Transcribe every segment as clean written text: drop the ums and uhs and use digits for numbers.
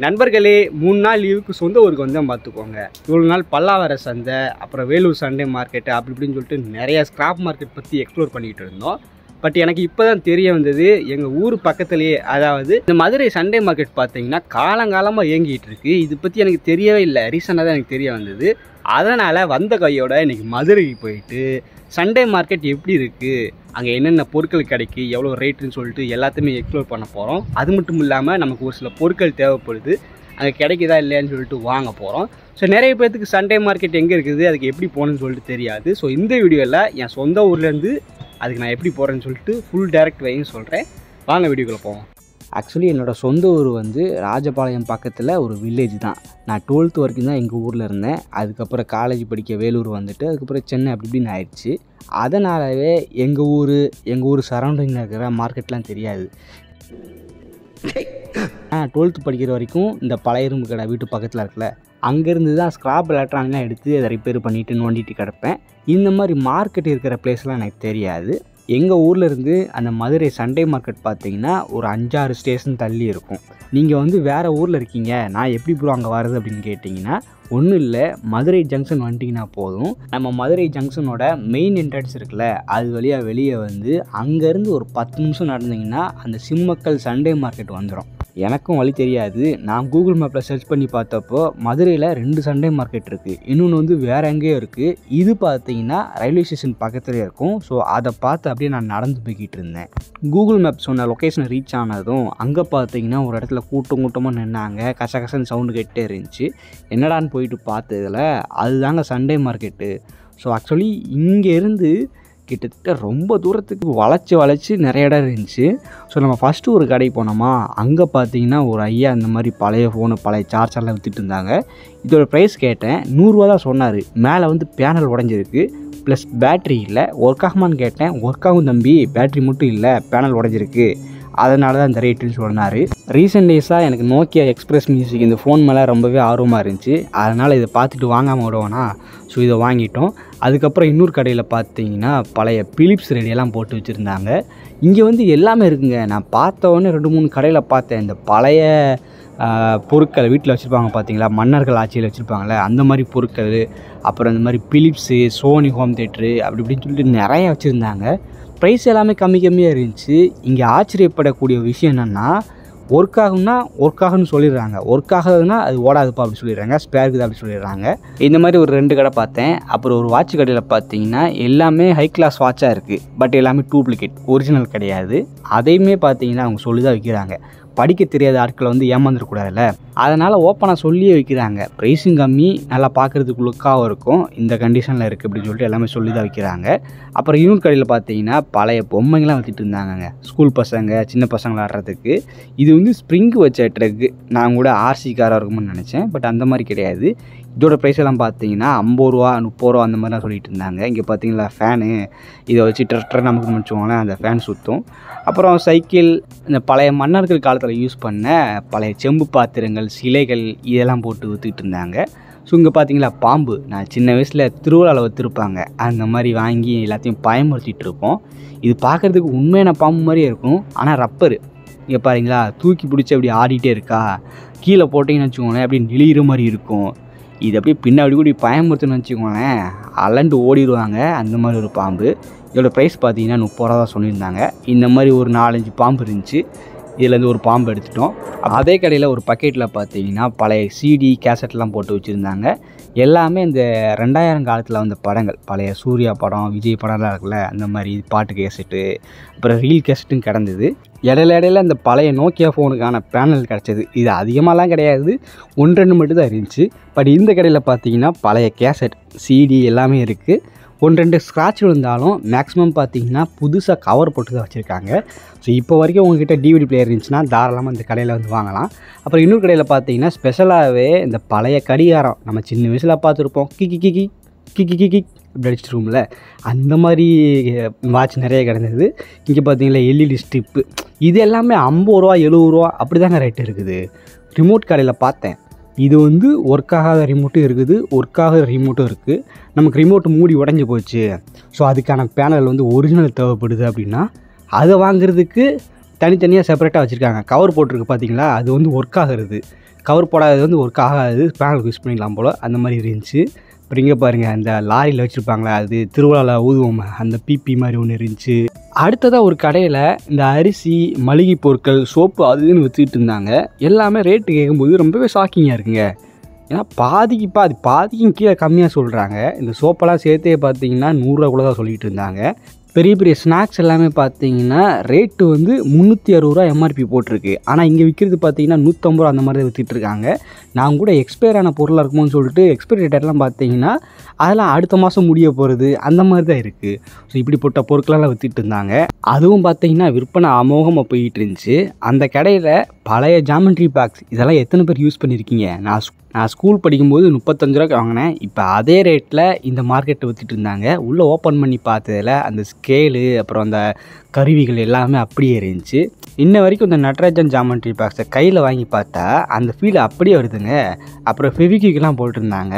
நண்பர்களே 3 நாள் லீவுக்கு சொந்த ஊருக்கு வந்தால் பார்த்துக்கோங்க. இவ்வளோ நாள் பல்லாவர சந்தை, அப்புறம் வேலூர் சண்டே மார்க்கெட்டு அப்படி இப்படின்னு சொல்லிட்டு நிறையா ஸ்கிராப் மார்க்கெட் பற்றி எக்ஸ்ப்ளோர் பண்ணிகிட்டு இருந்தோம். பட் எனக்கு இப்போ தான் தெரிய வந்தது, எங்கள் ஊர் பக்கத்துலேயே, அதாவது இந்த மதுரை சண்டே மார்க்கெட் பார்த்தீங்கன்னா காலங்காலமாக இயங்கிட்டு இருக்கு. இது பற்றி எனக்கு தெரியவே இல்லை, ரீசெண்டாக தான் எனக்கு தெரிய வந்தது. அதனால் வந்த கையோட இன்றைக்கி மதுரைக்கு போயிட்டு சண்டே மார்க்கெட் எப்படி இருக்குது, அங்கே என்னென்ன பொருட்கள் கிடைக்கு, எவ்வளோ ரேட்டுன்னு சொல்லிட்டு எல்லாத்தையுமே எக்ஸ்ப்ளோர் பண்ண போகிறோம். அது மட்டும் இல்லாமல் நமக்கு ஒரு சில பொருட்கள் தேவைப்படுது, அங்கே கிடைக்குதா இல்லையான்னு சொல்லிட்டு வாங்க போகிறோம். ஸோ நிறைய பேர்த்துக்கு சண்டே மார்க்கெட் எங்கே இருக்குது, அதுக்கு எப்படி போகணுன்னு சொல்லிட்டு தெரியாது. ஸோ இந்த வீடியோவில் என் சொந்த ஊர்லேருந்து அதுக்கு நான் எப்படி போகிறேன்னு சொல்லிட்டு ஃபுல் டைரக்ட் வைன்னு சொல்கிறேன். வாங்க வீடியோக்குள்ளே போவோம். ஆக்சுவலி என்னோடய சொந்த ஊர் வந்து ராஜபாளையம் பக்கத்தில் ஒரு வில்லேஜ் தான். நான் 12th வரைக்கும் தான் எங்கள் ஊரில் இருந்தேன். அதுக்கப்புறம் காலேஜ் படிக்க வேலூர் வந்துட்டு அதுக்கப்புறம் சென்னை அப்படி இப்படின்னு ஆயிடுச்சு. அதனாலவே எங்கள் ஊர் சரௌண்டிங்கில் இருக்கிற மார்க்கெட்லாம் தெரியாது. நான் 12th படிக்கிற வரைக்கும் இந்த பழைய இரும்பு கடை வீட்டு பக்கத்தில் இருக்கல, அங்கேருந்து தான் ஸ்க்ராப் எலக்ட்ரானிக்லாம் எடுத்து அதை ரிப்பேர் பண்ணிவிட்டு நோண்டிட்டு கிடப்பேன். இந்த மாதிரி மார்க்கெட் இருக்கிற பிளேஸ்லாம் எனக்கு தெரியாது. எங்கள் ஊரில் இருந்து அந்த மதுரை சண்டே மார்க்கெட் பார்த்தீங்கன்னா ஒரு 5-6 ஸ்டேஷன் தள்ளி இருக்கும். நீங்கள் வந்து வேறு ஊரில் இருக்கீங்க, நான் எப்படி ப்ரோ அங்கே வர்றது அப்படின்னு கேட்டிங்கன்னா ஒன்றும் இல்லை, மதுரை ஜங்ஷன் வந்துட்டிங்கன்னா போதும். நம்ம மதுரை ஜங்ஷனோட மெயின் என்ட்ரன்ஸ் இருக்குல்ல, அது வழியாக வெளியே வந்து அங்கேருந்து ஒரு 10 நிமிஷம் நடந்தீங்கன்னா அந்த சிம்மக்கல் சண்டே மார்க்கெட் வந்துடும். எனக்கும் வழி தெரியாது. நான் கூகுள் மேப்பில் சர்ச் பண்ணி பார்த்தப்போ மதுரையில் 2 சண்டே மார்க்கெட் இருக்குது, இன்னொன்று வந்து வேறு எங்கேயோ இருக்குது. இது பார்த்தீங்கன்னா ரயில்வே ஸ்டேஷன் பக்கத்துலேயே இருக்கும். ஸோ அதை பார்த்து அப்படியே நான் நடந்து போய்கிட்டு இருந்தேன். கூகுள் மேப் சொன்ன லொக்கேஷனை ரீச் ஆனதும் அங்கே பார்த்தீங்கன்னா ஒரு இடத்துல கூட்டமாக நின்னாங்க, கசகசன்னு சவுண்டு கேட்டே இருந்துச்சு. என்னடான்னு போயிட்டு பார்த்ததில் அதுதாங்க சண்டே மார்க்கெட்டு. ஸோ ஆக்சுவலி இங்கேருந்து கிட்டத்தட்ட ரொம்ப தூரத்துக்கு வளைச்சி நிறைய இடம் இருந்துச்சு. ஸோ நம்ம ஃபஸ்ட்டு ஒரு கடைக்கு போனோமா, அங்கே பார்த்தீங்கன்னா ஒரு ஐயா இந்த மாதிரி பழைய ஃபோனு பழைய சார்ஜர்லாம் விற்றுட்டு இருந்தாங்க. இதோட ப்ரைஸ் கேட்டேன், 100 ரூபா தான் சொன்னார். மேலே வந்து பேனல் உடஞ்சிருக்கு, ப்ளஸ் பேட்ரி இல்லை. ஒர்க் ஆகுமான்னு கேட்டேன், ஒர்க் ஆகும் தம்பி, பேட்ரி மட்டும் இல்லை பேனல் உடஞ்சிருக்கு, அதனால தான் இந்த ரேட்டுன்னு சொன்னார். ரீசெண்ட் டேஸாக எனக்கு நோக்கியா எக்ஸ்பிரஸ் மியூசிக் இந்த ஃபோன் மேலே ரொம்பவே ஆர்வமாக இருந்துச்சு. அதனால் இதை பார்த்துட்டு வாங்காமல் விடுவோன்னா, ஸோ இதை வாங்கிட்டோம். அதுக்கப்புறம் இன்னொரு கடையில் பார்த்தீங்கன்னா பழைய பிலிப்ஸ் ரேடியோலாம் போட்டு வச்சுருந்தாங்க. இங்கே வந்து எல்லாமே இருக்குங்க. நான் பார்த்தவொடனே 2-3 கடையில் பார்த்தேன். இந்த பழைய பொருட்கள் வீட்டில் வச்சுருப்பாங்க பார்த்தீங்களா, மன்னர்கள் ஆட்சியில் வச்சுருப்பாங்களே அந்த மாதிரி பொருட்கள், அப்புறம் இந்த மாதிரி பிலிப்ஸு, சோனி ஹோம் தேட்ரு அப்படி இப்படின்னு சொல்லிட்டு நிறையா வச்சுருந்தாங்க. ப்ரைஸ் எல்லாமே கம்மியாக இருந்துச்சு. இங்கே ஆச்சரியப்படக்கூடிய விஷயம் என்னென்னா, ஒர்க் ஆகுன்னு சொல்லிடுறாங்க, ஒர்க் ஆகுதுன்னா அது ஓடாதுப்பா அப்படி சொல்லிடுறாங்க, ஸ்பேர்க்குது அப்படி சொல்லிடுறாங்க. இந்த மாதிரி ஒரு 2 கடை பார்த்தேன். அப்புறம் ஒரு வாட்ச் கடையில் பார்த்தீங்கன்னா எல்லாமே ஹை கிளாஸ் வாட்சாக இருக்குது, பட் எல்லாமே டூப்ளிகேட், ஒரிஜினல் கிடையாது. அதையுமே பார்த்தீங்கன்னா அவங்க சொல்லி தான் விற்கிறாங்க. படிக்க தெரியாத ஆட்களை வந்து ஏமாந்துடக்கூடாதுல்ல, அதனால் ஓப்பனாக சொல்லியே வைக்கிறாங்க. ப்ரைஸும் கம்மி, நல்லா பார்க்குறதுக்கு லுக்காகவும் இருக்கும், இந்த கண்டிஷனில் இருக்குது அப்படின்னு சொல்லிட்டு எல்லாமே சொல்லி தான் வைக்கிறாங்க. அப்புறம் இன்னொரு கடையில் பார்த்தீங்கன்னா பழைய பொம்மைங்களாம் வச்சுட்டு இருந்தாங்க, ஸ்கூல் பசங்க சின்ன பசங்களை ஆடுறதுக்கு. இது வந்து ஸ்ப்ரிங்கு வச்ச ட்ரக்கு. நான் கூட ஆர்சி காராக இருக்கும்னு நினச்சேன், பட் அந்த மாதிரி கிடையாது. இதோட ப்ரைஸ் எல்லாம் பார்த்தீங்கன்னா 50 ரூபா 30 ரூபா அந்த மாதிரிலாம் சொல்லிட்டு இருந்தாங்க. இங்கே பார்த்தீங்களா ஃபேனு, இதை வச்சு ட்ரெக்டர் நமக்கு முடிச்சோங்களேன், அந்த ஃபேன் சுற்றும். அப்புறம் சைக்கிள், இந்த பழைய மன்னர்கள் காலத்தில் யூஸ் பண்ண பழைய செம்பு பாத்திரங்கள், சிலைகள் இதெல்லாம் போட்டு விற்றுக்கிட்டு இருந்தாங்க. ஸோ இங்கே பார்த்தீங்களா பாம்பு, நான் சின்ன வயசில் திருவிழாவில் விற்றுருப்பாங்க, அந்த மாதிரி வாங்கி எல்லாத்தையும் பயன்படுத்திகிட்டு இருப்போம். இது பார்க்குறதுக்கு உண்மையான பாம்பு மாதிரியே இருக்கும், ஆனால் ரப்பரு. இங்கே பாருங்களா, தூக்கி பிடிச்சி அப்படி ஆடிட்டே இருக்கா, கீழே போட்டிங்கன்னு வச்சுக்கோங்களேன் அப்படி நெளிகிற மாதிரி இருக்கும். இது அப்படியே பின்னாடி கூடி பயமுறுத்துன்னு வச்சுக்கோங்களேன், அலண்டு ஓடிடுவாங்க, அந்த மாதிரி ஒரு பாம்பு. இதோட ப்ரைஸ் பார்த்தீங்கன்னா 30 ரூபா தான் சொல்லியிருந்தாங்க. இந்த மாதிரி ஒரு 4-5 பாம்பு இருந்துச்சு, இதுலேருந்து ஒரு பாம்பு எடுத்துட்டோம். அதே கடையில் ஒரு பக்கெட்டில் பார்த்தீங்கன்னா பழைய சிடி கேசட்லாம் போட்டு வச்சுருந்தாங்க. எல்லாமே இந்த 2000 காலத்தில் வந்த படங்கள், பழைய சூர்யா படம் விஜய் படம்லாம் இருக்குல்ல, அந்த மாதிரி பாட்டு கேசட்டு, அப்புறம் ரீல் கேசட்டும் கிடந்தது. இடையில இந்த பழைய நோக்கியா ஃபோனுக்கான பேனல் கிடச்சிது. இது அதிகமாகலாம் கிடையாது, 1-2 மட்டும் தான் இருந்துச்சு. பட் இந்த கடையில் பார்த்தீங்கன்னா பழைய கேசட் சிடி எல்லாமே இருக்குது. ஒன்று ரெண்டு ஸ்க்ராட்ச் விழுந்தாலும் மேக்ஸிமம் பார்த்தீங்கன்னா புதுசாக கவர் போட்டு தான் வச்சுருக்காங்க. ஸோ இப்போ வரைக்கும் உங்ககிட்ட டிவிடி பிளேயர் இருந்துச்சுன்னா தாராளமாக இந்த கடையில் வந்து வாங்கலாம். அப்புறம் இன்னொரு கடையில் பார்த்தீங்கன்னா ஸ்பெஷலாகவே இந்த பழைய கடிகாரம் நம்ம சின்ன வயசில் பார்த்துருப்போம், கிக்கி கிக்கி கிக்கி கிக்கி இப்படி அடிச்சிருக்கோம்ல, அந்த மாதிரி வாட்ச் நிறைய கிடந்தது. இங்கே பார்த்தீங்களா எல்இடி ஸ்ட்ரிப்பு, இது எல்லாமே 50 ரூபா 70 ரூபா அப்படி தாங்க ரேட் இருக்குது. ரிமோட் கடையில் பார்த்தேன், இது வந்து ஒர்க் ஆகாத ரிமோட்டும் இருக்குது, ஒர்க் ஆகாத ரிமோட்டும் இருக்குது. நமக்கு ரிமோட் மூடி உடஞ்சி போச்சு, ஸோ அதுக்கான பேனல் வந்து ஒரிஜினல் தேவைப்படுது அப்படின்னா அதை வாங்குறதுக்கு தனித்தனியாக செப்பரேட்டாக வச்சுருக்காங்க. கவர் போட்டிருக்கு பார்த்தீங்களா, அது வந்து ஒர்க் ஆகிறது, கவர் போடாதது வந்து ஒர்க் ஆகாது, பேனலுக்கு யூஸ் பண்ணிக்கலாம் போல், அந்த மாதிரி இருந்துச்சு. அப்புறம் இங்கே பாருங்கள், அந்த லாரியில் வச்சுருப்பாங்களா, அது திருவிழாவில் ஊதுவோம், அந்த பிபி மாதிரி ஒன்று இருந்துச்சு. அடுத்ததாக ஒரு கடையில் இந்த அரிசி, மளிகை பொருட்கள், சோப்பு அது இதுன்னு விற்றுக்கிட்டு இருந்தாங்க. எல்லாமே ரேட்டு கேட்கும்போது ரொம்பவே ஷாக்கிங்காக இருக்குங்க. ஏன்னா பாதிக்கும் கீழே கம்மியாக சொல்கிறாங்க. இந்த சோப்பெல்லாம் சேர்த்தே பார்த்தீங்கன்னா 100 ரூபா கூட தான் சொல்லிகிட்டு இருந்தாங்க. பெரிய பெரிய ஸ்நாக்ஸ் எல்லாமே பார்த்தீங்கன்னா ரேட்டு வந்து 360 ரூபா எம்ஆர்பி போட்டிருக்கு. ஆனால் இங்கே விற்கிறது பார்த்தீங்கன்னா 150 ரூபா அந்த மாதிரி தான் விற்றுட்ருக்காங்க. நான் கூட எக்ஸ்பயர் ஆன பொருளாக இருக்குமோன்னு சொல்லிட்டு எக்ஸ்பைரி டேட்லாம் பார்த்தீங்கன்னா அதெல்லாம் அடுத்த மாதம் முடிய போகிறது அந்த மாதிரி தான் இருக்குது. ஸோ இப்படிப்பட்ட பொருட்களெல்லாம் விற்றுட்டு இருந்தாங்க. அதுவும் பார்த்தீங்கன்னா விற்பனை அமோகமாக போயிட்டு இருந்துச்சு. அந்த கடையில் பழைய ஜாமெண்ட்ரி பாக்ஸ் இதெல்லாம் எத்தனை பேர் யூஸ் பண்ணியிருக்கீங்க? நான் ஸ்கூல் படிக்கும்போது 35 ரூபாய்க்கு வாங்கினேன். இப்போ அதே ரேட்டில் இந்த மார்க்கெட்டை விற்றுட்டு இருந்தாங்க. உள்ளே ஓப்பன் பண்ணி பார்த்ததில் அந்த ஸ்கேலு அப்புறம் அந்த கருவிகள் எல்லாமே அப்படியே இருந்துச்சு. இன்ன வரைக்கும் இந்த நட்ராஜன் ஜாமெண்ட்ரி பாக்ஸை கையில் வாங்கி பார்த்தா அந்த ஃபீல் அப்படியே வருதுங்க. அப்புறம் ஃபெவிக்விக்லாம் போட்டிருந்தாங்க.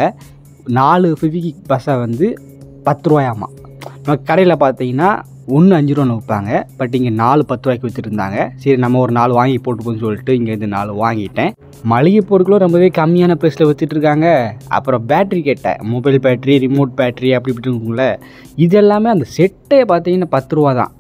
4 ஃபெவிக்விக் பசை வந்து 10 ரூபாயாமா. நம்ம கடையில் பார்த்தீங்கன்னா 1 5 ரூபான்னு வைப்பாங்க, பட் இங்கே 4 10 ரூபாய்க்கு விற்றுருந்தாங்க. சரி நம்ம ஒரு 4 வாங்கி போட்டுப்போன்னு சொல்லிட்டு இங்கேருந்து 4 வாங்கிட்டேன். மளிகை பொருட்களும் ரொம்பவே கம்மியான ப்ரைஸில் விற்றுட்ருக்காங்க. அப்புறம் பேட்ரி கேட்டேன், மொபைல் பேட்ரி, ரிமோட் பேட்ரி அப்படி இப்படி இருக்கும்ல, இது எல்லாமே அந்த செட்டே பார்த்தீங்கன்னா 10 ரூபா தான்.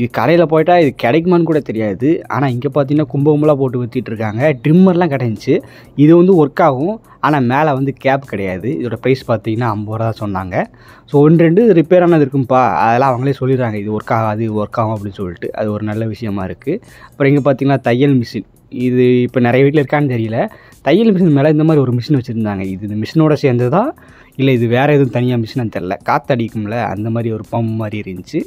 இது கடையில் போயிட்டால் இது கிடைக்குமான்னு கூட தெரியாது. ஆனால் இங்கே பார்த்தீங்கன்னா கும்பகோம்பலாக போட்டு விற்றுட்ருக்காங்க. ட்ரிம்மர்லாம் கிடந்துச்சு. இது வந்து ஒர்க் ஆகும், ஆனால் மேலே வந்து கேப் கிடையாது. இதோட ப்ரைஸ் பார்த்தீங்கன்னா 50 ரூபா தான் சொன்னாங்க. ஸோ 1 2 ரிப்பேர் ஆனது இருக்கும்ப்பா, அதெல்லாம் அவங்களே சொல்லிடுறாங்க, இது ஒர்க் ஆகாது ஒர்க் ஆகும் அப்படின்னு சொல்லிட்டு. அது ஒரு நல்ல விஷயமா இருக்குது. அப்புறம் இங்கே பார்த்தீங்கன்னா தையல் மிஷின், இது இப்போ நிறைய வீட்டில் இருக்கான்னு தெரியல. தையல் மிஷின் மேலே இந்த மாதிரி ஒரு மிஷின் வச்சுருந்தாங்க. இது இந்த மிஷினோட சேர்ந்ததா இல்லை இது வேறு எதுவும் தனியாக மிஷினான்னு தெரில. காற்றடிக்கும்ல அந்த மாதிரி ஒரு பம்ப் மாதிரி இருந்துச்சு.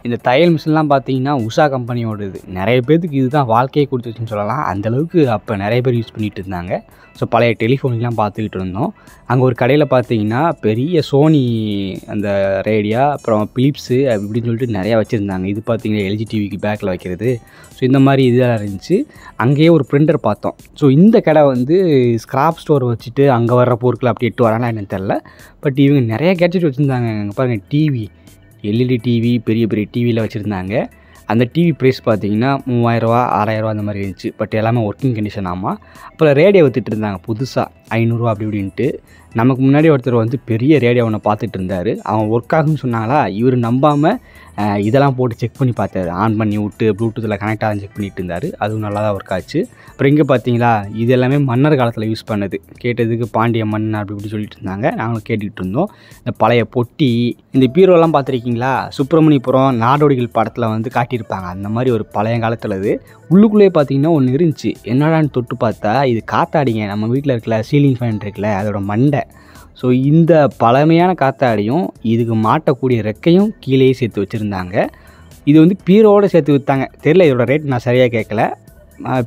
இந்த தையல் மிஷின்லாம் பார்த்தீங்கன்னா உஷா கம்பெனியோடது. நிறைய பேருக்கு இதுதான் வாழ்க்கையை கொடுத்துச்சுன்னு சொல்லலாம். அந்தளவுக்கு அப்போ நிறைய பேர் யூஸ் பண்ணிகிட்டு இருந்தாங்க. ஸோ பழைய டெலிஃபோன்லாம் பார்த்துக்கிட்டு இருந்தோம். அங்கே ஒரு கடையில் பார்த்தீங்கன்னா பெரிய சோனி அந்த ரேடியா, அப்புறம் பிலிப்ஸு அப்படின்னு சொல்லிட்டு நிறையா வச்சுருந்தாங்க. இது பார்த்தீங்கன்னா எல்ஜி டிவிக்கு பேக்கில் வைக்கிறது. ஸோ இந்த மாதிரி இதெல்லாம் இருந்துச்சு. அங்கேயே ஒரு பிரிண்டர் பார்த்தோம். ஸோ இந்த கடை வந்து ஸ்கிராப் ஸ்டோர் வச்சுட்டு அங்கே வர்ற பொருட்களை அப்படி எட்டு வராங்களா என்னன்னு தெரில. பட் இவங்க நிறைய கேட்ஜெட் வச்சுருந்தாங்க. அங்கே பாருங்கள், டிவி, எல்இடி டிவி, பெரிய பெரிய டிவியில் வச்சுருந்தாங்க. அந்த டிவி ப்ரைஸ் பார்த்தீங்கன்னா 3000 ரூபா 6000 ரூபா அந்த மாதிரி இருந்துச்சு. பட் எல்லாமே ஒர்க்கிங் கண்டிஷன் ஆமாம். அப்புறம் ரேடியோ விற்றுட்டு இருந்தாங்க புதுசாக 500 ரூபா அப்படி இப்படின்ட்டு. நமக்கு முன்னாடி ஒருத்தர் வந்து பெரிய ரேடியோ ஒன்று பார்த்துட்டு இருந்தார். அவன் ஒர்க் ஆகுன்னு சொன்னாங்களா, இவர் நம்பாமல் இதெல்லாம் போட்டு செக் பண்ணி பார்த்தாரு. ஆன் பண்ணி விட்டு ப்ளூடூத்தில் கனெக்ட் ஆகும் செக் பண்ணிட்டு இருந்தார். அதுவும் நல்லா தான் ஒர்க் ஆச்சு. அப்புறம் இங்கே பார்த்தீங்களா, இது எல்லாமே மன்னர் காலத்தில் யூஸ் பண்ணது. கேட்டதுக்கு பாண்டிய மன்னர் அப்படி இப்படி சொல்லிட்டு இருந்தாங்க. நாங்களும் கேட்டுக்கிட்டு இருந்தோம். இந்த பழைய பொட்டி, இந்த பீரோலாம் பார்த்துருக்கீங்களா, சுப்பிரமணியபுரம் நாடோடிகள் படத்தில் வந்து காட்டியிருப்பாங்க. அந்த மாதிரி ஒரு பழைய காலத்தில் இது உள்ளுக்குள்ளேயே பார்த்தீங்கன்னா ஒன்று இருந்துச்சு. என்னடான்னு தொட்டு பார்த்தா இது காத்தாடிங்க. நம்ம வீட்டில் இருக்கல சீலிங் ஃபேன் இருக்குல்ல, அதோட மண்டை. ஸோ இந்த பழமையான காத்தாடியும் இதுக்கு மாட்டக்கூடிய ரெக்கையும் கீழேயே சேர்த்து வச்சுருந்தாங்க. இது வந்து பீரோடு சேர்த்து விற்றாங்க. தெரியல, இதோட ரேட் நான் சரியாக கேட்கல.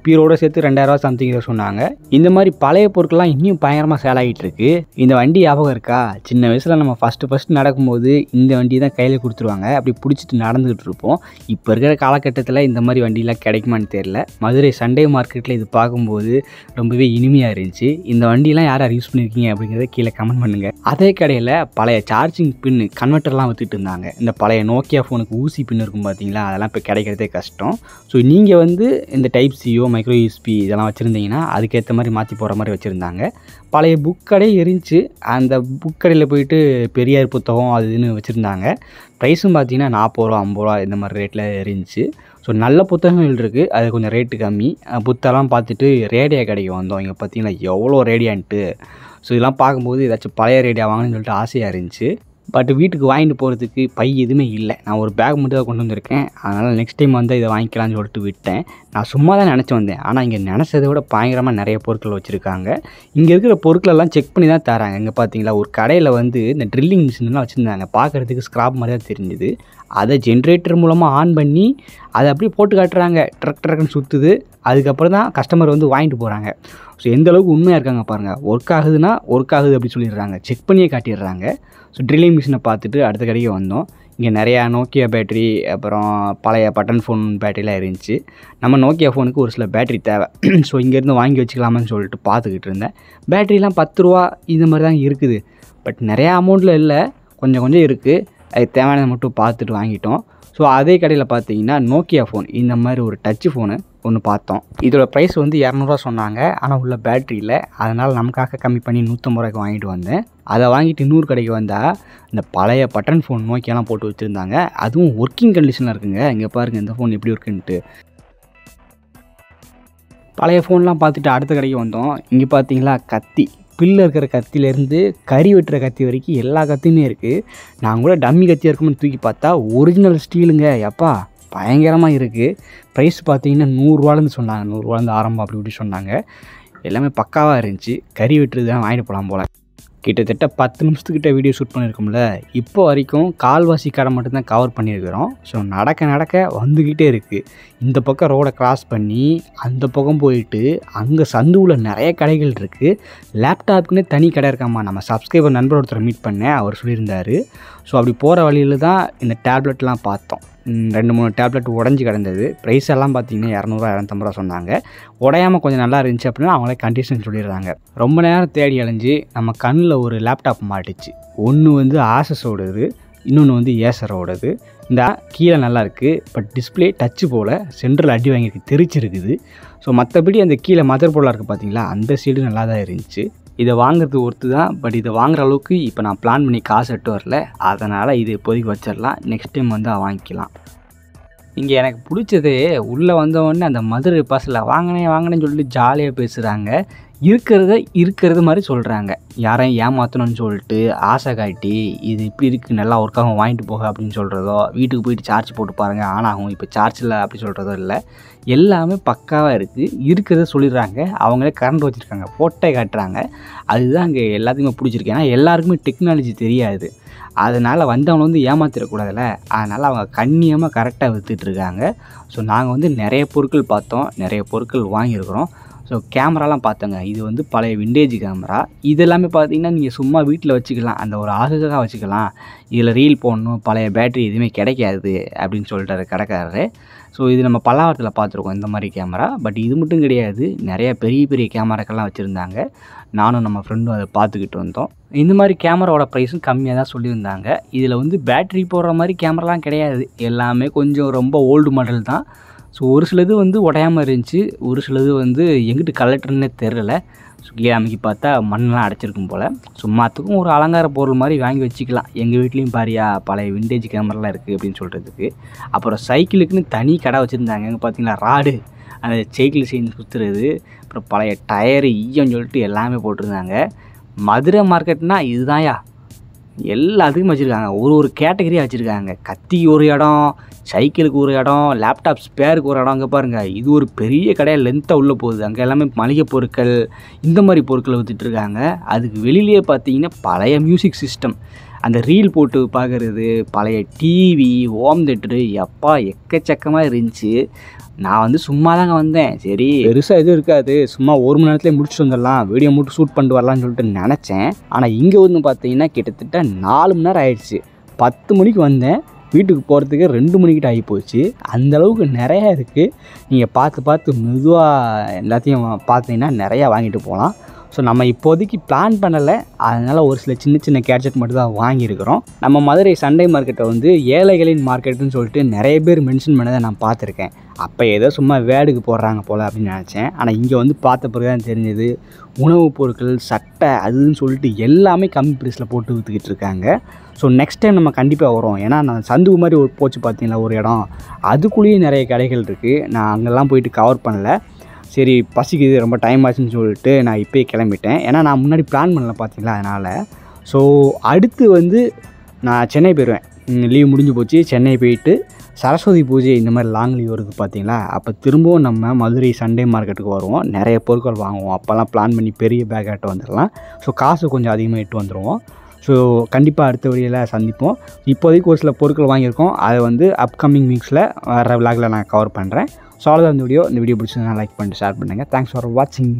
பீரோடு சேர்த்து 2000 ரூபா சம்திங் இதை சொன்னாங்க. இந்த மாதிரி பழைய பொருட்கள்லாம் இன்னும் பயங்கரமாக சேல் ஆகிட்டு இருக்கு. இந்த வண்டி ஞாபகம் இருக்கா? சின்ன வயசில் நம்ம ஃபஸ்ட்டு நடக்கும்போது இந்த வண்டி தான் கையில் கொடுத்துருவாங்க. அப்படி பிடிச்சிட்டு நடந்துகிட்டு இருப்போம். இப்போ இருக்கிற காலகட்டத்தில் இந்த மாதிரி வண்டிலாம் கிடைக்குமான்னு தெரியல. மதுரை சண்டே மார்க்கெட்டில் இது பார்க்கும்போது ரொம்பவே இனிமையாக இருந்துச்சு. இந்த வண்டிலாம் யார் யூஸ் பண்ணியிருக்கீங்க அப்படிங்கிறத கீழே கமெண்ட் பண்ணுங்கள். அதே கடையில் பழைய சார்ஜிங் பின்னு கன்வெர்ட்டர்லாம் விற்றுட்டு இருந்தாங்க. இந்த பழைய நோக்கியா ஃபோனுக்கு ஊசி பின் இருக்கும் பார்த்தீங்களா, அதெல்லாம் இப்போ கிடைக்கிறதே கஷ்டம். ஸோ நீங்கள் வந்து இந்த டைப் சிஓ, மைக்ரோ யூஎஸ்பி இதெல்லாம் வச்சுருந்தீங்கன்னா அதுக்கேற்ற மாதிரி மாற்றி போகிற மாதிரி வச்சுருந்தாங்க. பழைய புக் கடை இருந்துச்சு. அந்த புக் கடையில் போயிட்டு பெரியார் புத்தகம் அது இதுன்னு வச்சுருந்தாங்க. ப்ரைஸும் பார்த்தீங்கன்னா 40 ரூபா 50 ரூபா இந்த மாதிரி ரேட்டில் இருந்துச்சு. ஸோ நல்ல புத்தகங்கள் இருக்குது, அது கொஞ்சம் ரேட்டு கம்மி. புத்தகம்லாம் பார்த்துட்டு ரேடியோ கடைக்கு வந்தோம். இங்கே பார்த்தீங்கன்னா எவ்வளோ ரேடியான்ட்டு. ஸோ இதெல்லாம் பார்க்கும்போது ஏதாச்சும் பழைய ரேடியோ வாங்கணும்னு சொல்லிட்டு ஆசையாக இருந்துச்சு. பட் வீட்டுக்கு வாங்கிட்டு போகிறதுக்கு பை எதுவுமே இல்லை. நான் ஒரு பேக் மட்டும் தான் கொண்டு வந்திருக்கேன். அதனால் நெக்ஸ்ட் டைம் வந்து இதை வாங்கிக்கலான்னு சொல்லிட்டு விட்டேன். நான் சும்மா தான் நினச்சி வந்தேன். ஆனால் இங்கே நினச்சதை விட பயங்கரமாக நிறைய பொருட்கள் வச்சுருக்காங்க. இங்கே இருக்கிற பொருட்களெல்லாம் செக் பண்ணி தான் தராங்க. இங்கே பார்த்தீங்களா, ஒரு கடையில் வந்து இந்த ட்ரில்லிங் மிஷின்லாம் வச்சுருந்தாங்க. பார்க்குறதுக்கு ஸ்க்ராப் மாதிரி தான் தெரிஞ்சுது. அதை ஜென்ரேட்டர் மூலமாக ஆன் பண்ணி அதை அப்படியே போட்டு காட்டுறாங்க. ட்ரக்குன்னு சுற்றுது. அதுக்கப்புறம் தான் கஸ்டமர் வந்து வாங்கிட்டு போகிறாங்க. ஸோ எந்த அளவுக்கு உண்மையாக இருக்காங்க பாருங்கள். ஒர்க் ஆகுதுன்னா ஒர்க் ஆகுது அப்படி சொல்லிடுறாங்க. செக் பண்ணியே காட்டிடுறாங்க. ஸோ ட்ரில்லிங் மிஷினை பார்த்துட்டு அடுத்த கடைக்கு வந்தோம். இங்கே நிறையா நோக்கியா பேட்ரி, அப்புறம் பழைய பட்டன் ஃபோன் பேட்டரிலாம் இருந்துச்சு. நம்ம நோக்கியா ஃபோனுக்கு ஒரு சில பேட்ரி தேவை. ஸோ இங்கேருந்து வாங்கி வச்சுக்கலாமான்னு சொல்லிட்டு பார்த்துக்கிட்டு இருந்தேன். பேட்ரிலாம் 10 ரூபா இந்த மாதிரி தான் இருக்குது. பட் நிறையா அமௌண்ட்டில் இல்லை, கொஞ்சம் இருக்குது. அதுக்கு தேவையானதை மட்டும் பார்த்துட்டு வாங்கிட்டோம். ஸோ அதே கடையில் பார்த்தீங்கன்னா நோக்கியா ஃபோன் இந்த மாதிரி ஒரு டச்சு ஃபோனு ஒன்று பார்த்தோம். இதோட ப்ரைஸ் வந்து 200 சொன்னாங்க. ஆனால் உள்ள பேட்ரி இல்லை. அதனால் நமக்காக கம்மி பண்ணி 150 ரூபாய்க்கு வாங்கிட்டு வந்தேன். அதை வாங்கிட்டு இன்னொரு கடைக்கு வந்தால் இந்த பழைய பட்டன் ஃபோன் நோக்கியாலாம் போட்டு வச்சுருந்தாங்க. அதுவும் ஒர்க்கிங் கண்டிஷனில் இருக்குங்க. இங்கே பாருங்கள் இந்த ஃபோன் எப்படி இருக்குன்ட்டு. பழைய ஃபோன்லாம் பார்த்துட்டு அடுத்த கடைக்கு வந்தோம். இங்கே பார்த்தீங்களா கத்தி, பில்லில் இருக்கிற கத்திலேருந்து கறி வெட்டுற கத்தி வரைக்கும் எல்லா கத்தியுமே இருக்குது. நான் கூட டம்மி கத்தியாக இருக்கும்னு தூக்கி பார்த்தா ஒரிஜினல் ஸ்டீலுங்க. எப்பா பயங்கரமாக இருக்குது. ப்ரைஸ் பார்த்தீங்கன்னா 100 ரூபாலேருந்து சொன்னாங்க. 100 ரூபாலேருந்து ஆரம்பம் அப்படி இப்படி சொன்னாங்க. எல்லாமே பக்காவாக இருந்துச்சு. கறி வெட்டுறது தான் வாங்கிட்டு போகலாம் போல். கிட்டத்தட்ட 10 நிமிஷத்துக்கிட்ட வீடியோ ஷூட் பண்ணியிருக்கோம்ல. இப்போ வரைக்கும் கால்வாசி கடை மட்டும்தான் கவர் பண்ணியிருக்கிறோம். ஸோ நடக்க வந்துக்கிட்டே இருக்குது. இந்த பக்கம் ரோடை கிராஸ் பண்ணி அந்த பக்கம் போயிட்டு அங்கே சந்துவில் நிறைய கடைகள் இருக்குது. லேப்டாப்புக்குன்னே தனி கடை இருக்காம்மா. நம்ம சப்ஸ்கிரைபர் நண்பர் ஒருத்தரை மீட் பண்ணேன், அவர் சொல்லியிருந்தார். ஸோ அப்படி போகிற வழியில் தான் இந்த டேப்லெட்லாம் பார்த்தோம். 2-3 டேப்லெட் உடஞ்சி கிடந்தது. ப்ரைஸ் எல்லாம் பார்த்தீங்கன்னா 200 250 ரூபா சொன்னாங்க. உடையாமல் கொஞ்சம் நல்லா இருந்துச்சு அப்படின்னா அவங்களே கண்டிஷன் சொல்லிடுறாங்க. ரொம்ப நேரம் தேடி அலைஞ்சு நம்ம கண்ணில் ஒரு லேப்டாப் மாட்டுச்சு. ஒன்று வந்து ஆசஸோடது, இன்னொன்று வந்து ஏசரோடது. இந்த கீழே நல்லா இருக்குது, பட் டிஸ்பிளே டச்சு போல் சென்ட்ரல் அடி வாங்கியிருக்கு, தெரிச்சிருக்குது. ஸோ மற்றபடி அந்த கீழே மதர் போர்டாக இருக்குது பார்த்தீங்களா, அந்த சைடு நல்லா தான் இருந்துச்சு. இதை வாங்குறது ஒருத்து தான். பட் இதை வாங்குற அளவுக்கு இப்போ நான் பிளான் பண்ணி காசு எட்டு வரல. அதனால் இது இப்போதைக்கு வச்சிடலாம். நெக்ஸ்ட் டைம் வந்து வாங்கிக்கலாம். இங்கே எனக்கு பிடிச்சதே உள்ளே வந்தவொடனே அந்த மதுரை பாஸில் வாங்கினேன்னு சொல்லிட்டு ஜாலியாக பேசுகிறாங்க. இருக்கிறது மாதிரி சொல்கிறாங்க. யாரையும் ஏமாற்றணும்னு சொல்லிட்டு ஆசை காட்டி இது இப்படி இருக்குது நல்லா ஒர்க்காகும் வாங்கிட்டு போக அப்படின்னு சொல்கிறதோ, வீட்டுக்கு போயிட்டு சார்ஜ் போட்டு பாருங்கள் ஆனாகும் இப்போ சார்ஜ் இல்லை அப்படி சொல்கிறதோ இல்லை. எல்லாமே பக்காவாக இருக்குது. இருக்கிறத சொல்லிடுறாங்க. அவங்களே கரண்ட் வச்சுருக்காங்க, ஃபோட்டோ காட்டுறாங்க. அதுதான் அங்கே எல்லாத்துக்குமே பிடிச்சிருக்கு. ஏன்னா எல்லாருக்குமே டெக்னாலஜி தெரியாது. அதனால் வந்தவங்க வந்து ஏமாத்திடக்கூடாதுல்ல. அதனால் அவங்க கண்ணியமாக கரெக்டாக விற்றுட்ருக்காங்க. ஸோ நாங்கள் வந்து நிறைய பொருட்கள் பார்த்தோம், நிறைய பொருட்கள் வாங்கியிருக்கிறோம். ஸோ கேமராலாம் பார்த்தோங்க. இது வந்து பழைய விண்டேஜ் கேமரா. இது எல்லாமே பார்த்தீங்கன்னா நீங்கள் சும்மா வீட்டில் வச்சுக்கலாம், அந்த ஒரு ஆகுக்காக வச்சுக்கலாம். இதில் ரீல் போடணும், பழைய பேட்ரி எதுவுமே கிடைக்காது அப்படின்னு சொல்லிட்டாரு கடைக்காரரு. ஸோ இது நம்ம பல்லாவரத்தில் பார்த்துருக்கோம் இந்த மாதிரி கேமரா. பட் இது மட்டும் கிடையாது, நிறைய பெரிய கேமராக்கள்லாம் வச்சுருந்தாங்க. நானும் நம்ம ஃப்ரெண்டும் அதை பார்த்துக்கிட்டு வந்தோம். இந்த மாதிரி கேமராவோட ப்ரைஸும் கம்மியாக தான் சொல்லியிருந்தாங்க. இதில் வந்து பேட்ரி போடுற மாதிரி கேமராலாம் கிடையாது. எல்லாமே கொஞ்சம் ரொம்ப ஓல்டு மாடல் தான். ஸோ ஒரு சிலது வந்து உடையாமல் இருந்துச்சு, ஒரு சிலது வந்து எங்கிட்டு கலெக்டர்னே தெரில. ஸோ கீழே அமைக்கி பார்த்தா மண்ணெலாம் அடைச்சிருக்கும் போல். சும்மாத்துக்கும் ஒரு அலங்கார பொருள் மாதிரி வாங்கி வச்சுக்கலாம். எங்கள் வீட்லேயும் பாரியா பழைய விண்டேஜ் கேமராலாம் இருக்குது அப்படின்னு சொல்கிறதுக்கு. அப்புறம் சைக்கிளுக்குன்னு தனி கடை வச்சுருந்தாங்க. அங்கே பார்த்தீங்கன்னா ராடு, அந்த சைக்கிள் செயின் சுற்றுறது, அப்புறம் பழைய டயரு ஈயம்னு சொல்லிட்டு எல்லாமே போட்டிருந்தாங்க. மதுரை மார்க்கெட்னால் இதுதான்யா, எல்லாத்துக்கும் வச்சுருக்காங்க. ஒரு கேட்டகரியாக வச்சுருக்காங்க. கத்திக்கு ஒரு இடம், சைக்கிளுக்கு ஒரு இடம், லேப்டாப் ஸ்பேருக்கு ஒரு இடம். அங்கே பாருங்கள், இது ஒரு பெரிய கடையாக லென்த்தாக உள்ளே போகுது. அங்கே எல்லாமே மளிகை பொருட்கள் இந்த மாதிரி பொருட்களை விற்றுட்ருக்காங்க. அதுக்கு வெளியிலேயே பார்த்தீங்கன்னா பழைய மியூசிக் சிஸ்டம், அந்த ரீல் போட்டு பார்க்குறது, பழைய டிவி, ஹோம் தேட்டரு, எப்பா எக்கச்சக்கமாக இருந்துச்சு. நான் வந்து சும்மா தாங்க வந்தேன். சரி பெருசாக எதுவும் இருக்காது, சும்மா 1 மணி நேரத்துலேயே முடிச்சுட்டு வந்துடலாம், வீடியோ மட்டும் ஷூட் பண்ணிட்டு வரலான்னு சொல்லிட்டு நினச்சேன். ஆனால் இங்கே வந்து பார்த்தீங்கன்னா கிட்டத்தட்ட 4 மணி நேரம் ஆயிடுச்சு. 10 மணிக்கு வந்தேன், வீட்டுக்கு போகிறதுக்கு 2 மணிக்கிட்ட ஆகி போச்சு. அந்தளவுக்கு நிறையா இருக்குது. நீங்கள் பார்த்து மெதுவாக எல்லாத்தையும் பார்த்தீங்கன்னா நிறையா வாங்கிட்டு போகலாம். ஸோ நம்ம இப்போதைக்கு பிளான் பண்ணலை, அதனால் ஒரு சில சின்ன கேட்ஜெட் மட்டும் தான் வாங்கியிருக்கிறோம். நம்ம மதுரை சண்டே மார்க்கெட்டை வந்து ஏழைகளின் மார்க்கெட்டுன்னு சொல்லிட்டு நிறைய பேர் மென்ஷன் பண்ணதை நான் பார்த்துருக்கேன். அப்போ ஏதோ சும்மா வேடுக்கு போடுறாங்க போல் அப்படின்னு நினச்சேன். ஆனால் இங்கே வந்து பார்த்த பிறகு தான் தெரிஞ்சது, உணவுப் பொருட்கள், சட்டை அதுன்னு சொல்லிட்டு எல்லாமே கம்மி ப்ரைஸில் போட்டு விற்றுக்கிட்டு இருக்காங்க. ஸோ நெக்ஸ்ட் டைம் நம்ம கண்டிப்பாக வரோம். ஏன்னா நான் சந்து மாதிரி ஒரு போச்சு பார்த்தீங்களா ஒரு இடம், அதுக்குள்ளேயே நிறைய கடைகள் இருக்குது. நான் அங்கெல்லாம் போயிட்டு கவர் பண்ணல. சரி பசிக்குது, ரொம்ப டைம் ஆச்சுன்னு சொல்லிட்டு நான் இப்போயே கிளம்பிட்டேன். ஏன்னா நான் முன்னாடி பிளான் பண்ணல பார்த்தீங்களா, அதனால். ஸோ அடுத்து வந்து நான் சென்னை போயிடுவேன். லீவ் முடிஞ்சு போச்சு. சென்னை போயிட்டு சரஸ்வதி பூஜை இந்த மாதிரி லாங் லீவ் வருது பார்த்தீங்களா, அப்போ திரும்பவும் நம்ம மதுரை சண்டே மார்க்கெட்டுக்கு வருவோம். நிறைய பொருட்கள் வாங்குவோம். அப்போல்லாம் பிளான் பண்ணி பெரிய பேக் ஆகிட்டு வந்துடலாம். ஸோ காசு கொஞ்சம் அதிகமாக இட்டு வந்துடுவோம். ஸோ கண்டிப்பாக அடுத்த வீடியோவில் சந்திப்போம். இப்போதைக்கு ஒரு சில பொருட்கள் வாங்கியிருக்கோம். அதை வந்து அப்கமிங் வீக்ஸில் வர விலாகில் நான் கவர் பண்ணுறேன். ஸோ அவ்வளோதான் இந்த வீடியோ பிடிச்சதுன்னா லைக் பண்ணிட்டு ஷேர் பண்ணுங்கள். தேங்க்ஸ் ஃபார் வாட்சிங்.